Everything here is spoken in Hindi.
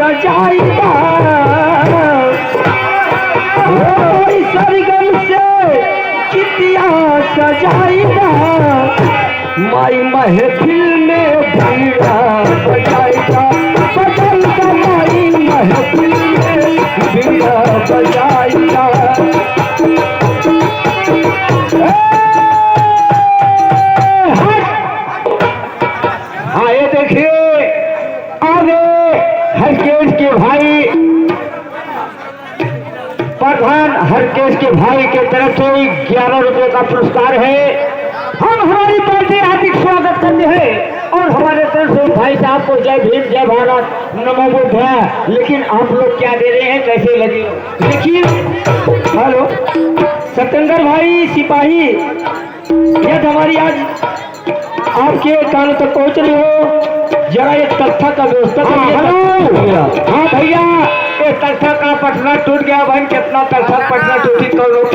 सजाइबा सरगम से चितिया सजाइबा माई महफिल में भीड़ा बजाइबा बजाइबा माई महफिल में भीड़ा बजाइबा। हाँ ये देखिए आगे हरकेश के भाई प्रधान हरकेश के भाई के तरफ से 11 रुपए का पुरस्कार है। हम हमारी पार्टी हार्दिक स्वागत करते हैं और हमारे तरफ से भाई साहब को जय भीम जय भारत नमो बुद्धाय। लेकिन आप लोग क्या दे रहे हैं, कैसे लगे देखिए। हेलो सत्येंद्र भाई सिपाही, यदि हमारी आज आपके कानों तक पहुंच रही हो, जरा एक तख्ता का व्यवस्था करिए। हाँ भैया, ये तख्ता का पटना टूट गया भाई, कितना तख्ता पटना टूटी तो लोग